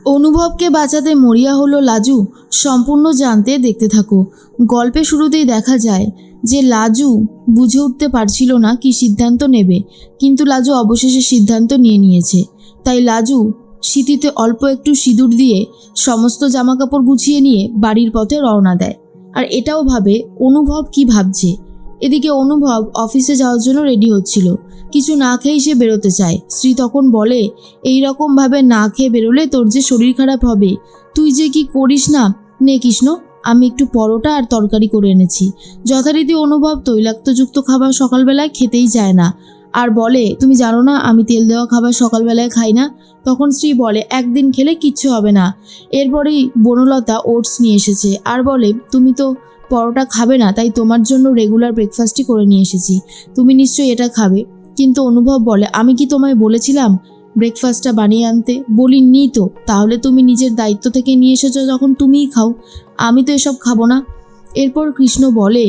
অনুভবকে বাঁচাতে মরিয়া হলো লাজু। সম্পূর্ণ জানতে দেখতে থাকো। গল্পে শুরুতেই দেখা যায় যে লাজু বুঝে উঠতে পারছিল না কি সিদ্ধান্ত নেবে, কিন্তু লাজু অবশেষে সিদ্ধান্ত নিয়েছে। তাই লাজু সিঁথিতে অল্প একটু সিঁদুর দিয়ে সমস্ত জামাকাপড় গুছিয়ে নিয়ে বাড়ির পথে রওনা দেয়। আর এটাও ভাবে অনুভব কি ভাবছে। এদিকে অনুভব অফিসে যাওয়ার জন্য রেডি হচ্ছিল। কিছু না খেয়েই সে বেরোতে চায়। শ্রী তখন বলে, এই রকমভাবে না খেয়ে বেরোলে তোর যে শরীর খারাপ হবে, তুই যে কি করিস না। নে কৃষ্ণ, আমি একটু পরোটা আর তরকারি করে এনেছি। যথারীতি অনুভব তৈলাক্তযুক্ত খাবার সকালবেলায় খেতেই চায় না, আর বলে, তুমি জানো না আমি তেল দেওয়া খাবার সকালবেলায় খাই না। তখন শ্রী বলে, একদিন খেলে কিচ্ছু হবে না। এরপরেই বনলতা ওটস নিয়ে এসেছে আর বলে, তুমি তো পরোটা খাবে না, তাই তোমার জন্য রেগুলার ব্রেকফাস্টই করে নিয়ে এসেছি, তুমি নিশ্চয়ই এটা খাবে। কিন্তু অনুভব বলে, আমি কি তোমায় বলেছিলাম ব্রেকফাস্টটা বানিয়ে আনতে? বলিনি তো। তাহলে তুমি নিজের দায়িত্ব থেকে নিয়ে এসেছো, যখন তুমিই খাও, আমি তো এসব খাবো না। এরপর কৃষ্ণ বলে,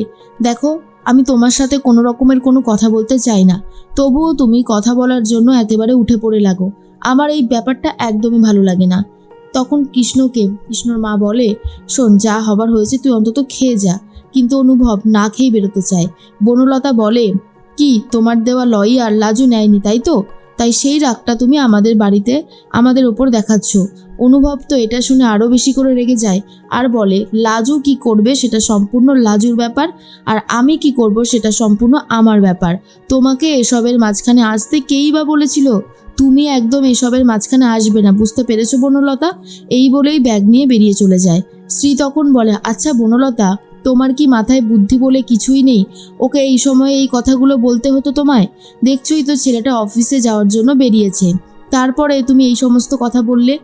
দেখো আমি তোমার সাথে কোনো রকমের কোনো কথা বলতে চাই না, তবুও তুমি কথা বলার জন্য একেবারে উঠে পড়ে লাগো। আমার এই ব্যাপারটা একদমই ভালো লাগে না। তখন কৃষ্ণর মা বলে, শোন, যা হবার হয়েছে তুই অন্তত খেয়ে যা। কিন্তু অনুভব না খেয়ে বেরোতে চায়। বনলতা বলে, কি তোমার দেওয়া লই আর লাজু নেয়নি তাই তো? তাই সেই রাগটা তুমি আমাদের বাড়িতে আমাদের ওপর দেখাচ্ছ। অনুভব তো এটা শুনে আরও বেশি করে রেগে যায় আর বলে, লাজু কি করবে সেটা সম্পূর্ণ লাজুর ব্যাপার, আর আমি কি করব সেটা সম্পূর্ণ আমার ব্যাপার। তোমাকে এসবের মাঝখানে আসতে কেই বা বলেছিল? তুমি একদম এসবের মাঝখানে আসবে না, বুঝতে পেরেছো বনলতা? এই বলেই ব্যাগ নিয়ে বেরিয়ে চলে যায়। শ্রী তখন বলে, আচ্ছা বনলতা, তোমার কি মাথায় বুদ্ধি বলে কিছুই নেই? ওকে এই সময়ে এই কথাগুলো বলতে হতো তোমায়? দেখছোই তো ছেলেটা অফিসে যাওয়ার জন্য বেরিয়েছে, তারপরে তুমি এই সমস্ত কথা বললে।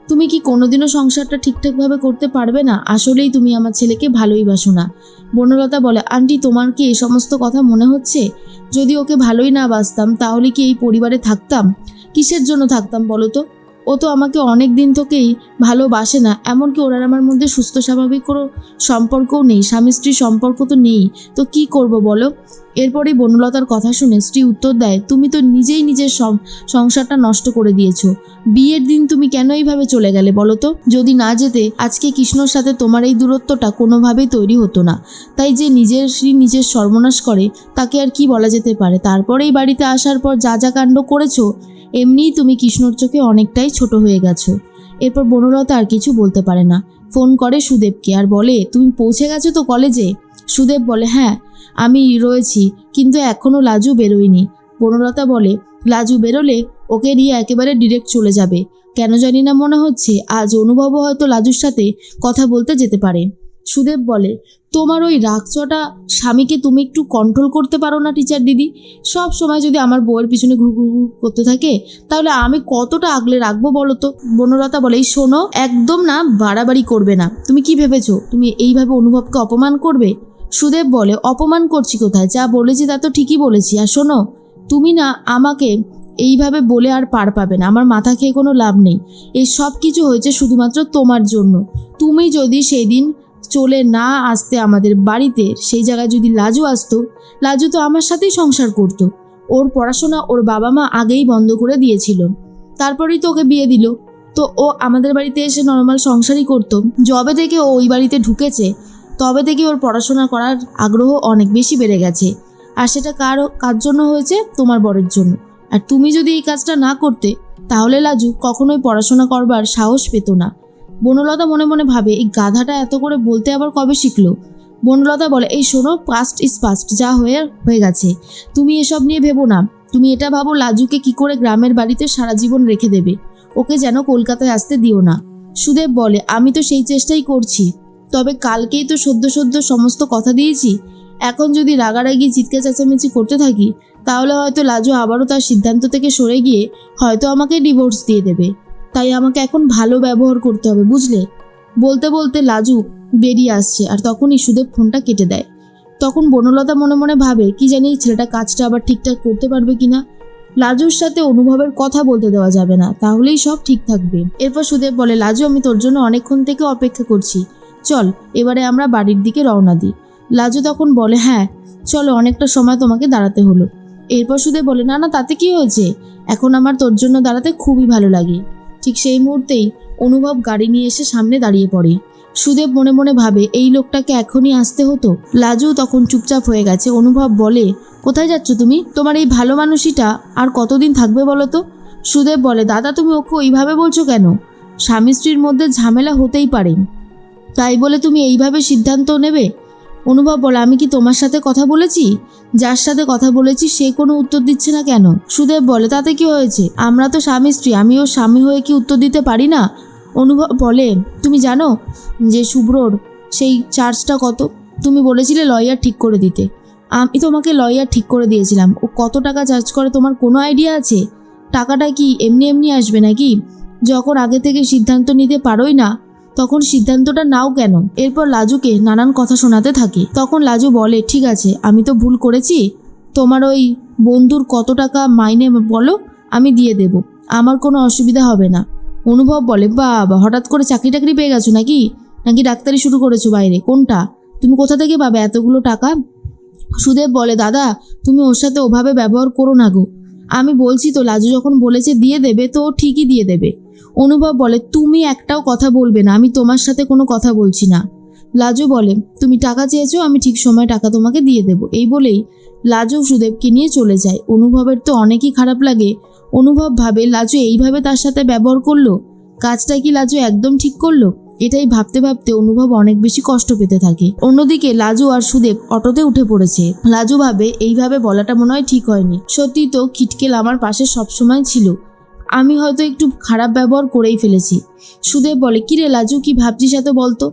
তুমি কি কোনোদিনও সংসারটা ঠিকঠাকভাবে করতে পারবে না? আসলেই তুমি আমার ছেলেকে ভালোই বাসো না। বনলতা বলে, আন্টি তোমার কি এই সমস্ত কথা মনে হচ্ছে? যদি ওকে ভালোই না বাসতাম তাহলে কি এই পরিবারে থাকতাম? কিসের জন্য থাকতাম বলো তো? ও তো আমাকে অনেক দিন থেকেই ভালোবাসে না, এমনকি ওর আর আমার মধ্যে সুস্থ স্বাভাবিক কোনো সম্পর্কও নেই, স্বামী স্ত্রীর সম্পর্ক তো নেই। তো কি করব বলো? এরপরেই বনলতার কথা শুনে স্ত্রী উত্তর দেয়, তুমি তো নিজেই নিজের সংসারটা নষ্ট করে দিয়েছো। বিয়ের দিন তুমি কেন এইভাবে চলে গেলে বলো তো? যদি না যেতে আজকে কৃষ্ণর সাথে তোমার এই দূরত্বটা কোনোভাবেই তৈরি হতো না। তাই যে নিজের সর্বনাশ করে তাকে আর কি বলা যেতে পারে? তারপরেই বাড়িতে আসার পর যা যা কাণ্ড করেছো, এমনিই তুমি কৃষ্ণর চোখে অনেকটাই ছোট হয়ে গেছো। এরপর বনলতা আর কিছু বলতে পারে না। ফোন করে সুদেবকে আর বলে, তুমি পৌঁছে গেছো তো কলেজে? সুদেব বলে, হ্যাঁ আমি রয়েছি, কিন্তু এখনও লাজু বেরোয়নি। বনলতা বলে, লাজু বেরোলে ওকে নিয়ে একেবারে ডিরেক্ট চলে যাবে। কেন জানি না মনে হচ্ছে আজ অনুভবও হয়তো লাজুর সাথে কথা বলতে যেতে পারে। সুদেব বলে, তোমার ওই রাগচটা স্বামীকে তুমি একটু কন্ট্রোল করতে পারো না টিচার দিদি? সব সময় যদি আমার বউয়ের পিছনে ঘুর ঘুর ঘুর করতে থাকে তাহলে আমি কতটা আগলে রাখবো বলো তো? বনলতা বলে, এই শোনো, একদম না বাড়াবাড়ি করবে না। তুমি কি ভেবেছো তুমি এইভাবে অনুভবকে অপমান করবে? সুদেব বলে, অপমান করছি কোথায়? যা বলেছি তা তো ঠিকই বলেছি। আর শোনো, তুমি না আমাকে এইভাবে বলে আর পার পাবে না, আমার মাথা খেয়ে কোনো লাভ নেই। এই সব কিছু হয়েছে শুধুমাত্র তোমার জন্য। তুমি যদি সেই দিন চলে না আসতে আমাদের বাড়িতে, সেই জায়গায় যদি লাজু আসতো, লাজু তো আমার সাথেই সংসার করতো। ওর পড়াশোনা ওর বাবা মা আগেই বন্ধ করে দিয়েছিল, তারপরেই তো ওকে বিয়ে দিল। তো ও আমাদের বাড়িতে এসে নর্মাল সংসারই করতো। যবে থেকে ও ওই বাড়িতে ঢুকেছে তবে থেকে ওর পড়াশোনা করার আগ্রহ অনেক বেশি বেড়ে গেছে। আর সেটা কার জন্য হয়েছে? তোমার বরের জন্য। আর তুমি যদি এই কাজটা না করতে তাহলে লাজু কখনোই পড়াশোনা করবার সাহস পেত না। বনলতা মনে মনে ভাবে, এই গাধাটা এত করে বলতে আবার কবে শিখলো? বনলতা বলে, এই শোনো, পাস্ট ইজ পাস্ট, যা হয়ে গেছে। তুমি এসব নিয়ে ভেবো না। তুমি এটা ভাবো লাজুকে কি করে গ্রামের বাড়িতে সারা জীবন রেখে দেবে, ওকে যেন কলকাতায় আসতে দিও না। সুদেব বলে, আমি তো সেই চেষ্টাই করছি, তবে কালকেই তো সদ্য সমস্ত কথা দিয়েছি। এখন যদি রাগারাগি চিৎকার চেঁচামেচি করতে থাকি তাহলে হয়তো লাজু আবারও তার সিদ্ধান্ত থেকে সরে গিয়ে হয়তো আমাকে ডিভোর্স দিয়ে দেবে। তাই আমাকে এখন ভালো ব্যবহার করতে হবে, বুঝলে? বলতে বলতে লাজু বেরিয়ে আসছে আর তখনই সুদেব ফোনটা কেটে দেয়। তখন বনলতা মনে মনে ভাবে, কি জানি ছেলেটা কাজটা আবার ঠিকঠাক করতে পারবে কিনা। লাজুর সাথে অনুভবের কথা বলতে দেওয়া যাবে না, তাহলেই সব ঠিক থাকবে। এরপর সুদেব বলে, লাজু আমি তোর জন্য অনেকক্ষণ থেকে অপেক্ষা করছি, চল এবারে আমরা বাড়ির দিকে রওনা দিই। লাজু তখন বলে, হ্যাঁ চলো, অনেকটা সময় তোমাকে দাঁড়াতে হলো। এরপর সুদেব বলে, না না তাতে কি হয়েছে, এখন আমার তোর জন্য দাঁড়াতে খুবই ভালো লাগে। ঠিক সেই মুহূর্তেই অনুভব গাড়ি নিয়ে এসে সামনে দাঁড়িয়ে পড়ে। সুদেব মনে মনে ভাবে এই লোকটাকে এখনই আসতে হতো। লাজু তখন চুপচাপ হয়ে গেছে। অনুভব বলে, কোথায় যাচ্ছ তুমি? তোমার এই ভালো মানুষটা আর কতদিন থাকবে বলো তো? সুদেব বলে, দাদা তুমি ওকে ওইভাবে বলছো কেন? স্বামী স্ত্রীর মধ্যে ঝামেলা হতেই পারে, তাই বলে তুমি এইভাবে সিদ্ধান্ত নেবে? অনুভব বলে, আমি কি তোমার সাথে কথা বলেছি? যার সাথে কথা বলেছি সে কোনো উত্তর দিচ্ছে না কেন? সুদেব বলে, তাতে কি হয়েছে? আমরা তো স্বামী স্ত্রী, আমিও স্বামী হয়ে কি উত্তর দিতে পারি না? অনুভব বলে, তুমি জানো যে শুভ্রর সেই চার্জটা কত? তুমি বলেছিলে লয়ার ঠিক করে দিতে। আমি তোমাকে লয়ার ঠিক করে দিয়েছিলাম। ও কত টাকা চার্জ করে তোমার কোনো আইডিয়া আছে? টাকাটা কি এমনি এমনি আসবে নাকি? যখন আগে থেকে সিদ্ধান্ত নিতে পারোই না তখন সিদ্ধান্তটা নাও কেন? এরপর লাজুকে নানান কথা শোনাতে থাকে। তখন লাজু বলে, ঠিক আছে আমি তো ভুল করেছি, তোমার ওই বন্ধুর কত টাকা মাইনে বলো, আমি দিয়ে দেব, আমার কোনো অসুবিধা হবে না। অনুভব বলে, বাবা হঠাৎ করে চাকরি টাকরি পেয়ে গেছো নাকি? নাকি ডাক্তারি শুরু করেছো বাইরে? কোনটা? তুমি কোথা থেকে পাবে এতগুলো টাকা? সুদেব বলে, দাদা তুমি ওর সাথে ওভাবে ব্যবহার করো না গো। আমি বলছি তো, লাজু যখন বলেছে দিয়ে দেবে তো ও ঠিকই দিয়ে দেবে। অনুভব বলে, তুমি একটাও কথা বলবে না, আমি তোমার সাথে কোনো কথা বলছি না। লাজু বলে, তুমি টাকা চেয়েছো, আমি ঠিক সময় টাকা তোমাকে দিয়ে দেব। এই বলেই লাজু সুদেবকে নিয়ে চলে যায়। অনুভবের তো অনেকই খারাপ লাগে। অনুভব ভাবে লাজু এইভাবে তার সাথে ব্যবহার করলো, কাজটা কি লাজু একদম ঠিক করলো? এটাই ভাবতে ভাবতে অনুভব অনেক বেশি কষ্ট পেতে থাকে। অন্যদিকে লাজু আর সুদেব অটোতে উঠে পড়েছে। লাজু ভাবে এইভাবে বলাটা মনে হয় ঠিক হয়নি। সত্যি তো খিটকেল আমার পাশে সবসময় ছিল, আমি হয়তো একটু খারাপ ব্যবহার করেই ফেলেছি। সুদেব বলে, কিরে লাজু কি ভাবছিস এত বলতো?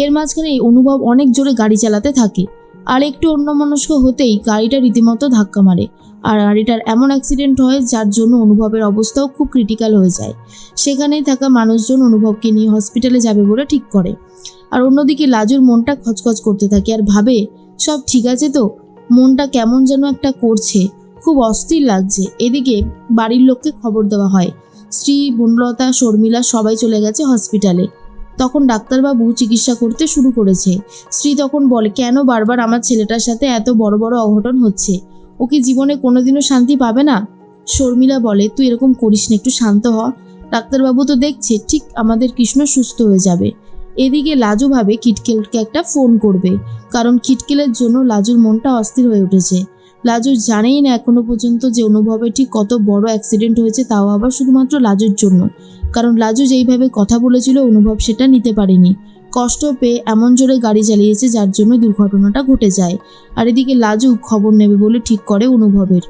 এর মাঝখানে অনুভব অনেক জোরে গাড়ি চালাতে থাকে, আর একটু অন্যমনস্ক হতেই গাড়িটা রীতিমতো ধাক্কা মারে, আর গাড়িটার এমন অ্যাক্সিডেন্ট হয় যার জন্য অনুভবের অবস্থাও খুব ক্রিটিক্যাল হয়ে যায়। সেখানেই থাকা মানুষজন অনুভবকে নিয়ে হসপিটালে যাবে বলে ঠিক করে। আর অন্যদিকে লাজুর মনটা খচখচ করতে থাকে আর ভাবে, সব ঠিক আছে তো? মনটা কেমন যেন একটা করছে, খুব অস্থির লাগছে। এদিকে বাড়ির লোককে খবর দেওয়া হয়। স্ত্রী, বনলতা, শর্মিলা সবাই চলে গেছে হসপিটালে। তখন ডাক্তারবাবু চিকিৎসা করতে শুরু করেছে। স্ত্রী তখন বলে, কেন বারবার আমার ছেলেটার সাথে এত বড় বড় অঘটন হচ্ছে? ও কি জীবনে কোনোদিনও শান্তি পাবে না? শর্মিলা বলে, তুই এরকম করিস না, একটু শান্ত হ। ডাক্তারবাবু তো দেখছে ঠিক আমাদের কৃষ্ণ সুস্থ হয়ে যাবে। এদিকে লাজু ভাবে খিটকেলকে একটা ফোন করবে, কারণ খিটকেলের জন্য লাজুর মনটা অস্থির হয়ে উঠেছে। লাজু জানেই না এখনো পর্যন্ত যে অনুভবের ঠিক কত বড় অ্যাক্সিডেন্ট হয়েছে, তাও আবার শুধুমাত্র লাজুর জন্য। কারণ লাজু যেইভাবে কথা বলেছিল অনুভব সেটা নিতে পারেনি। কষ্ট পেয়ে এমন জোরে গাড়ি চালিয়েছে যার জন্য দুর্ঘটনাটা ঘটে যায়। আর এদিকে লাজু খবর নেবে বলে ঠিক করে অনুভবের।